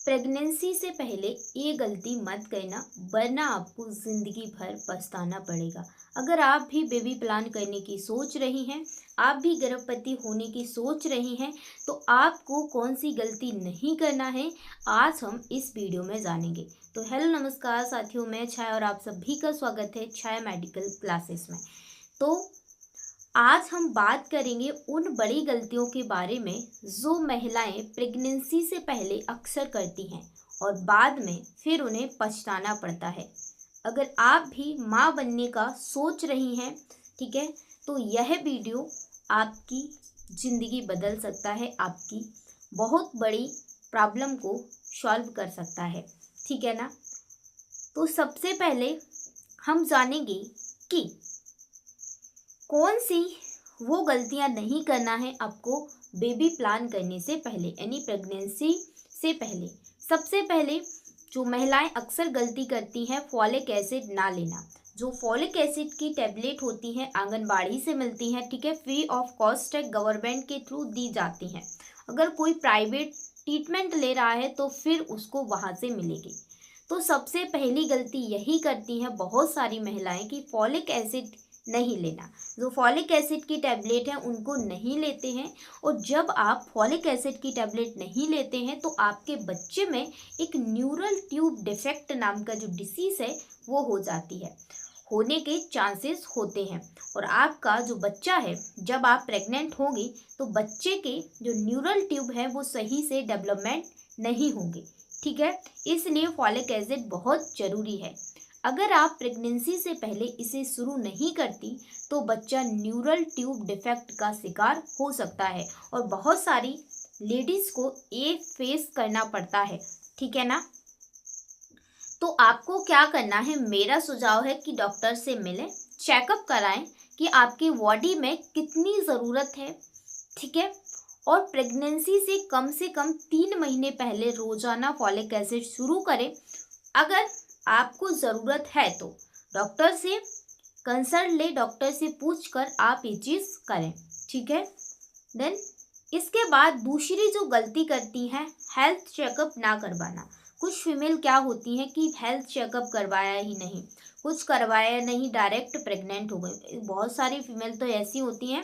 Pregnancy से पहले ये गलती मत करना, वरना आपको ज़िंदगी भर पछताना पड़ेगा। अगर आप भी बेबी प्लान करने की सोच रही हैं, आप भी गर्भवती होने की सोच रही हैं, तो आपको कौन सी गलती नहीं करना है, आज हम इस वीडियो में जानेंगे। तो हेलो नमस्कार साथियों, मैं छाया और आप सभी का स्वागत है छाया मेडिकल क्लासेस में। तो आज हम बात करेंगे उन बड़ी गलतियों के बारे में जो महिलाएं प्रेगनेंसी से पहले अक्सर करती हैं और बाद में फिर उन्हें पछताना पड़ता है। अगर आप भी माँ बनने का सोच रही हैं, ठीक है, तो यह वीडियो आपकी ज़िंदगी बदल सकता है, आपकी बहुत बड़ी प्रॉब्लम को सॉल्व कर सकता है, ठीक है ना। तो सबसे पहले हम जानेंगे कि कौन सी वो गलतियां नहीं करना है आपको बेबी प्लान करने से पहले, यानी प्रेगनेंसी से पहले। सबसे पहले जो महिलाएं अक्सर गलती करती हैं, फॉलिक एसिड ना लेना। जो फॉलिक एसिड की टैबलेट होती हैं आंगनबाड़ी से मिलती हैं, ठीक है, फ्री ऑफ कॉस्ट है, गवर्नमेंट के थ्रू दी जाती हैं। अगर कोई प्राइवेट ट्रीटमेंट ले रहा है तो फिर उसको वहाँ से मिलेगी। तो सबसे पहली गलती यही करती हैं बहुत सारी महिलाएं कि फॉलिक एसिड नहीं लेना। जो फॉलिक एसिड की टैबलेट है उनको नहीं लेते हैं, और जब आप फॉलिक एसिड की टैबलेट नहीं लेते हैं तो आपके बच्चे में एक न्यूरल ट्यूब डिफेक्ट नाम का जो डिसीज़ है वो हो जाती है, होने के चांसेस होते हैं। और आपका जो बच्चा है, जब आप प्रेग्नेंट होंगे तो बच्चे के जो न्यूरल ट्यूब है वो सही से डेवलपमेंट नहीं होंगे, ठीक है। इसलिए फॉलिक एसिड बहुत ज़रूरी है। अगर आप प्रेगनेंसी से पहले इसे शुरू नहीं करती तो बच्चा न्यूरल ट्यूब डिफेक्ट का शिकार हो सकता है, और बहुत सारी लेडीज़ को ये फेस करना पड़ता है, ठीक है ना। तो आपको क्या करना है, मेरा सुझाव है कि डॉक्टर से मिलें, चेकअप कराएं कि आपकी बॉडी में कितनी ज़रूरत है, ठीक है। और प्रेगनेंसी से कम 3 महीने पहले रोज़ाना फॉलिक एसिड शुरू करें। अगर आपको ज़रूरत है तो डॉक्टर से कंसल्ट ले, डॉक्टर से पूछकर आप ये चीज़ करें, ठीक है। देन इसके बाद दूसरी जो गलती करती हैं, हेल्थ चेकअप ना करवाना। कुछ फीमेल क्या होती हैं कि हेल्थ चेकअप करवाया ही नहीं, कुछ करवाया नहीं, डायरेक्ट प्रेग्नेंट हो गई। बहुत सारी फीमेल तो ऐसी होती हैं,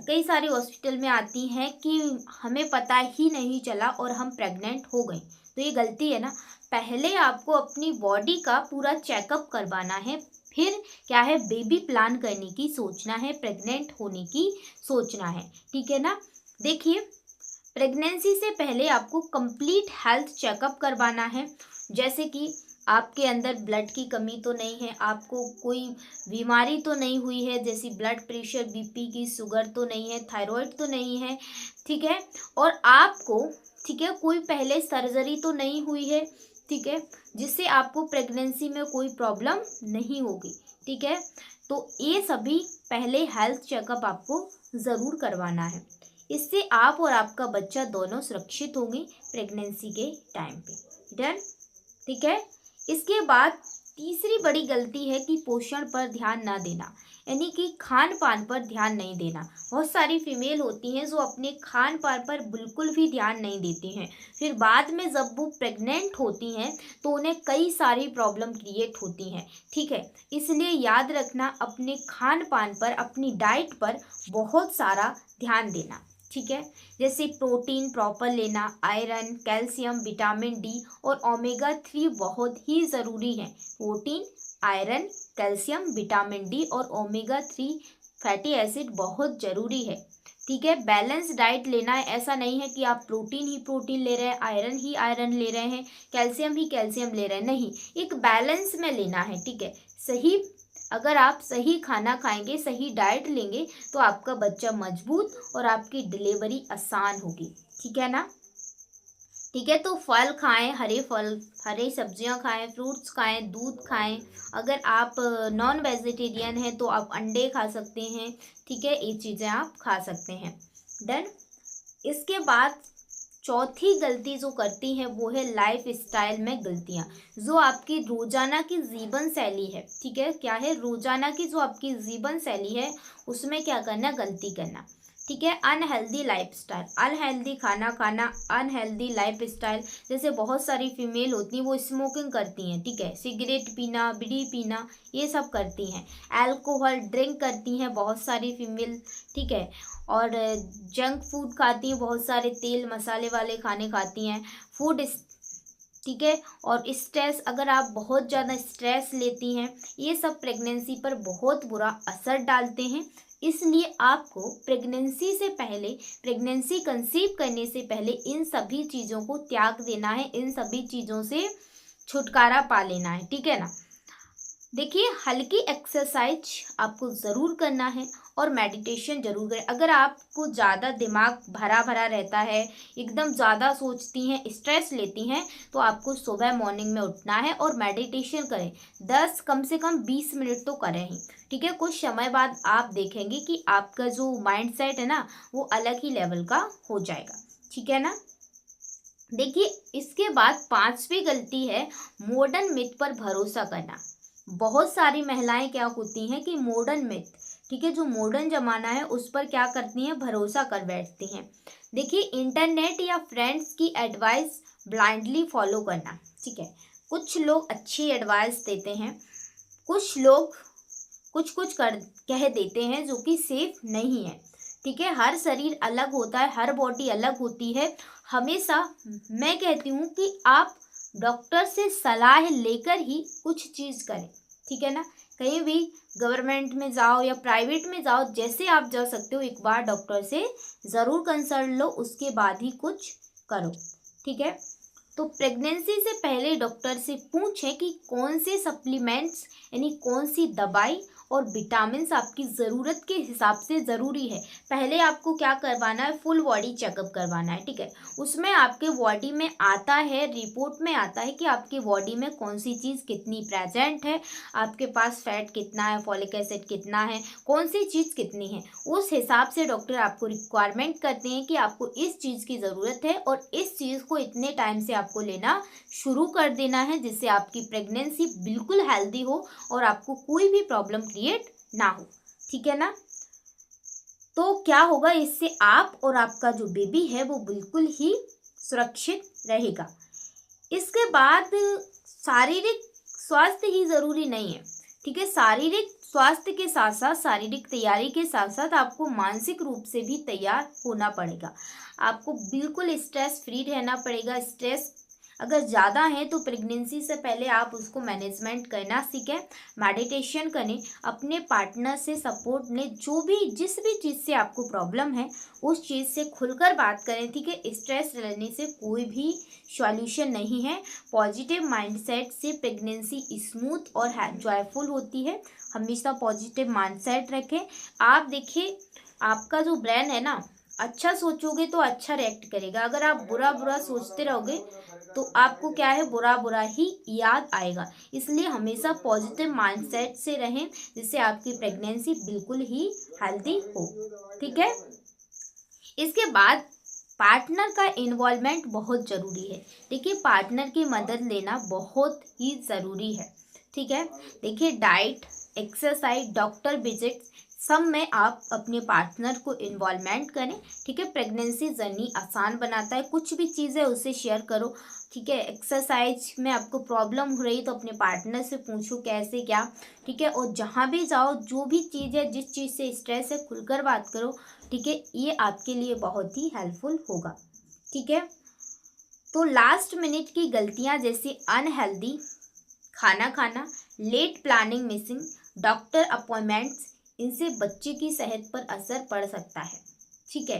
कई सारे हॉस्पिटल में आती हैं कि हमें पता ही नहीं चला और हम प्रेग्नेंट हो गए। तो ये गलती है ना। पहले आपको अपनी बॉडी का पूरा चेकअप करवाना है, फिर क्या है, बेबी प्लान करने की सोचना है, प्रेग्नेंट होने की सोचना है, ठीक है ना। देखिए, प्रेगनेंसी से पहले आपको कंप्लीट हेल्थ चेकअप करवाना है, जैसे कि आपके अंदर ब्लड की कमी तो नहीं है, आपको कोई बीमारी तो नहीं हुई है, जैसी ब्लड प्रेशर, बीपी की, शुगर तो नहीं है, थायराइड तो नहीं है, ठीक है। और आपको, ठीक है, कोई पहले सर्जरी तो नहीं हुई है, ठीक है, जिससे आपको प्रेगनेंसी में कोई प्रॉब्लम नहीं होगी, ठीक है। तो ये सभी पहले हेल्थ चेकअप आपको ज़रूर करवाना है। इससे आप और आपका बच्चा दोनों सुरक्षित होंगे प्रेगनेंसी के टाइम पे। डन, ठीक है। इसके बाद तीसरी बड़ी गलती है कि पोषण पर ध्यान ना देना, यानी कि खान पान पर ध्यान नहीं देना। बहुत सारी फीमेल होती हैं जो अपने खान पान पर बिल्कुल भी ध्यान नहीं देती हैं, फिर बाद में जब वो प्रेग्नेंट होती हैं तो उन्हें कई सारी प्रॉब्लम क्रिएट होती हैं, ठीक है। इसलिए याद रखना, अपने खान पान पर, अपनी डाइट पर बहुत सारा ध्यान देना, ठीक है। जैसे प्रोटीन प्रॉपर लेना, आयरन, कैल्शियम, विटामिन डी और ओमेगा 3 बहुत ही ज़रूरी है। Protein, iron, calcium, vitamin D और ओमेगा 3 फैटी एसिड बहुत ज़रूरी है, ठीक है। बैलेंस डाइट लेना है, ऐसा नहीं है कि आप प्रोटीन ही प्रोटीन ले रहे हैं, आयरन ही आयरन ले रहे हैं, कैल्शियम ही कैल्शियम ले रहे हैं, नहीं, एक बैलेंस में लेना है, ठीक है। सही, अगर आप सही खाना खाएंगे, सही डाइट लेंगे तो आपका बच्चा मजबूत और आपकी डिलीवरी आसान होगी, ठीक है ना। ठीक है, तो फल खाएं, हरे फल, हरे सब्जियां खाएं, फ्रूट्स खाएं, दूध खाएं। अगर आप नॉन वेजिटेरियन हैं तो आप अंडे खा सकते हैं, ठीक है, ये चीज़ें आप खा सकते हैं। डन। इसके बाद चौथी गलती जो करती हैं वो है लाइफ स्टाइल में गलतियाँ। जो आपकी रोजाना की जीवन शैली है, ठीक है, क्या है, रोजाना की जो आपकी जीवन शैली है उसमें क्या करना, गलती करना। ठीक है। अनहेल्दी लाइफस्टाइल, अनहेल्दी खाना खाना, अनहेल्दी लाइफस्टाइल, जैसे बहुत सारी फीमेल होती हैं वो स्मोकिंग करती हैं, ठीक है, सिगरेट पीना, बीड़ी पीना, ये सब करती हैं। अल्कोहल ड्रिंक करती हैं बहुत सारी फीमेल, ठीक है। और जंक फूड खाती हैं, बहुत सारे तेल मसाले वाले खाने खाती हैं, फूड, ठीक है। और स्ट्रेस, अगर आप बहुत ज़्यादा स्ट्रेस लेती हैं, ये सब प्रेगनेंसी पर बहुत बुरा असर डालते हैं। इसलिए आपको प्रेगनेंसी से पहले, प्रेगनेंसी कंसीव करने से पहले इन सभी चीज़ों को त्याग देना है, इन सभी चीज़ों से छुटकारा पा लेना है, ठीक है ना। देखिए, हल्की एक्सरसाइज आपको ज़रूर करना है और मेडिटेशन ज़रूर करें। अगर आपको ज़्यादा दिमाग भरा भरा रहता है, एकदम ज़्यादा सोचती हैं, स्ट्रेस लेती हैं, तो आपको सुबह मॉर्निंग में उठना है और मेडिटेशन करें। 10 कम से कम 20 मिनट तो करें ही, ठीक है। कुछ समय बाद आप देखेंगे कि आपका जो माइंड सेट है ना, वो अलग ही लेवल का हो जाएगा, ठीक है ना। देखिए, इसके बाद 5वीं गलती है मॉडर्न मिथ पर भरोसा करना। बहुत सारी महिलाएं क्या होती हैं कि मॉडर्न मिथ, ठीक है, जो मॉडर्न जमाना है उस पर क्या करती हैं, भरोसा कर बैठती हैं। देखिए, इंटरनेट या फ्रेंड्स की एडवाइस ब्लाइंडली फॉलो करना, ठीक है। कुछ लोग अच्छी एडवाइस देते हैं, कुछ लोग कुछ कुछ कर कह देते हैं जो कि सेफ नहीं है, ठीक है। हर शरीर अलग होता है, हर बॉडी अलग होती है। हमेशा मैं कहती हूँ कि आप डॉक्टर से सलाह लेकर ही कुछ चीज़ करें, ठीक है ना। कहीं भी गवर्नमेंट में जाओ या प्राइवेट में जाओ, जैसे आप जा सकते हो, एक बार डॉक्टर से ज़रूर कंसल्ट लो, उसके बाद ही कुछ करो, ठीक है। तो प्रेगनेंसी से पहले डॉक्टर से पूछें कि कौन से सप्लीमेंट्स, यानी कौन सी दवाई और विटामिन्स आपकी ज़रूरत के हिसाब से ज़रूरी है। पहले आपको क्या करवाना है, फुल बॉडी चेकअप करवाना है, ठीक है। उसमें आपके बॉडी में आता है, रिपोर्ट में आता है कि आपके बॉडी में कौन सी चीज़ कितनी प्रेजेंट है, आपके पास फैट कितना है, फॉलिक एसिड कितना है, कौन सी चीज़ कितनी है। उस हिसाब से डॉक्टर आपको रिक्वायरमेंट करते हैं कि आपको इस चीज़ की ज़रूरत है और इस चीज़ को इतने टाइम से आपको लेना शुरू कर देना है, जिससे आपकी प्रेगनेंसी बिल्कुल हेल्दी हो और आपको कोई भी प्रॉब्लम क्रिएट ना हो, ठीक है ना। तो क्या होगा, इससे आप और आपका जो बेबी है वो बिल्कुल ही सुरक्षित रहेगा। इसके बाद शारीरिक स्वास्थ्य ही ज़रूरी नहीं है, ठीक है। शारीरिक स्वास्थ्य के साथ साथ, शारीरिक तैयारी के साथ साथ आपको मानसिक रूप से भी तैयार होना पड़ेगा। आपको बिल्कुल स्ट्रेस फ्री रहना पड़ेगा। स्ट्रेस अगर ज़्यादा है तो प्रेगनेंसी से पहले आप उसको मैनेजमेंट करना सीखें, मेडिटेशन करें, अपने पार्टनर से सपोर्ट लें, जो भी जिस भी चीज़ से आपको प्रॉब्लम है उस चीज़ से खुलकर बात करें, ठीक है। स्ट्रेस रहने से कोई भी सॉल्यूशन नहीं है। पॉजिटिव माइंडसेट से प्रेगनेंसी स्मूथ और जॉयफुल होती है। हमेशा पॉजिटिव माइंडसेट रखें। आप देखिए, आपका जो ब्रेन है ना, अच्छा सोचोगे तो अच्छा रिएक्ट करेगा। अगर आप बुरा बुरा सोचते रहोगे तो आपको क्या है, बुरा बुरा ही याद आएगा। इसलिए हमेशा पॉजिटिव माइंडसेट से रहें, जिससे आपकी प्रेगनेंसी बिल्कुल ही हेल्दी हो, ठीक है। इसके बाद पार्टनर का इन्वॉल्वमेंट बहुत ज़रूरी है। देखिए, पार्टनर की मदद लेना बहुत ही ज़रूरी है, ठीक है। देखिए, डाइट, एक्सरसाइज, डॉक्टर विजिट, सब में आप अपने पार्टनर को इन्वॉल्वमेंट करें, ठीक है। प्रेगनेंसी जर्नी आसान बनाता है। कुछ भी चीज़ है उससे शेयर करो, ठीक है। एक्सरसाइज में आपको प्रॉब्लम हो रही तो अपने पार्टनर से पूछो कैसे क्या, ठीक है। और जहाँ भी जाओ, जो भी चीज़ है, जिस चीज़ से स्ट्रेस है, खुलकर बात करो, ठीक है। ये आपके लिए बहुत ही हेल्पफुल होगा, ठीक है। तो लास्ट मिनट की गलतियाँ, जैसे अनहेल्दी खाना खाना, late planning, missing doctor appointments, इनसे बच्चे की सेहत पर असर पड़ सकता है, ठीक है,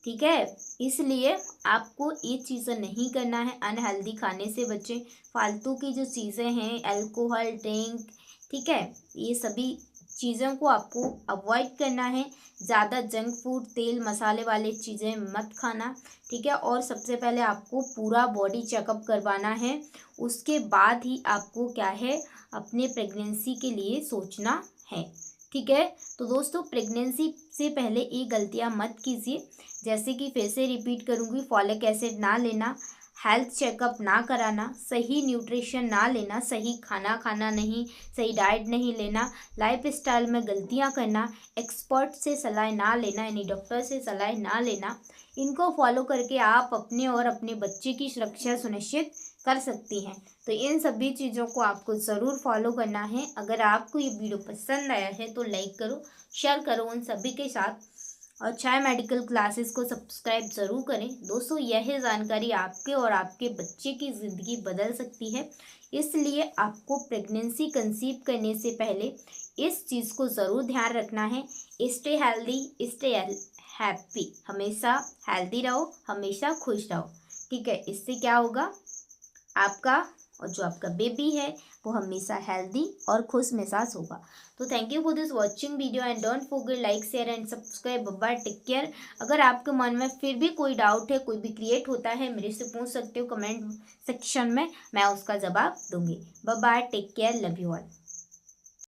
ठीक है। इसलिए आपको ये चीज़ें नहीं करना है। अनहेल्दी खाने से बचें। फालतू की जो चीज़ें हैं, अल्कोहल ड्रिंक, ठीक है, ये सभी चीज़ों को आपको अवॉइड करना है। ज़्यादा जंक फूड, तेल मसाले वाली चीज़ें मत खाना, ठीक है। और सबसे पहले आपको पूरा बॉडी चेकअप करवाना है। उसके बाद ही आपको क्या है, अपने प्रेगनेंसी के लिए सोचना है, ठीक है। तो दोस्तों, प्रेगनेंसी से पहले ये गलतियां मत कीजिए। जैसे कि फिर से रिपीट करूंगी, फॉलिक एसिड ना लेना, हेल्थ चेकअप ना कराना, सही न्यूट्रिशन ना लेना, सही खाना खाना नहीं, सही डाइट नहीं लेना, लाइफस्टाइल में गलतियां करना, एक्सपर्ट से सलाह ना लेना यानी डॉक्टर से सलाह ना लेना, इनको फॉलो करके आप अपने और अपने बच्चे की सुरक्षा सुनिश्चित कर सकती हैं। तो इन सभी चीज़ों को आपको ज़रूर फॉलो करना है। अगर आपको ये वीडियो पसंद आया है तो लाइक करो, शेयर करो उन सभी के साथ, और चाहे मेडिकल क्लासेस को सब्सक्राइब ज़रूर करें। दोस्तों, यह जानकारी आपके और आपके बच्चे की ज़िंदगी बदल सकती है, इसलिए आपको प्रेगनेंसी कंसीव करने से पहले इस चीज़ को ज़रूर ध्यान रखना है। स्टे हेल्दी, स्टे हैप्पी, हमेशा हेल्दी रहो, हमेशा खुश रहो। ठीक है, इससे क्या होगा, आपका और जो आपका बेबी है वो हमेशा हेल्दी और खुश मिजाज होगा। तो thank you for this watching video and don't forget like share and subscribe. Bye, take care. अगर आपके मन में फिर भी कोई डाउट है, कोई भी क्रिएट होता है, मेरे से पूछ सकते हो कमेंट सेक्शन में, मैं उसका जवाब दूंगी। Bye, take care, love you all.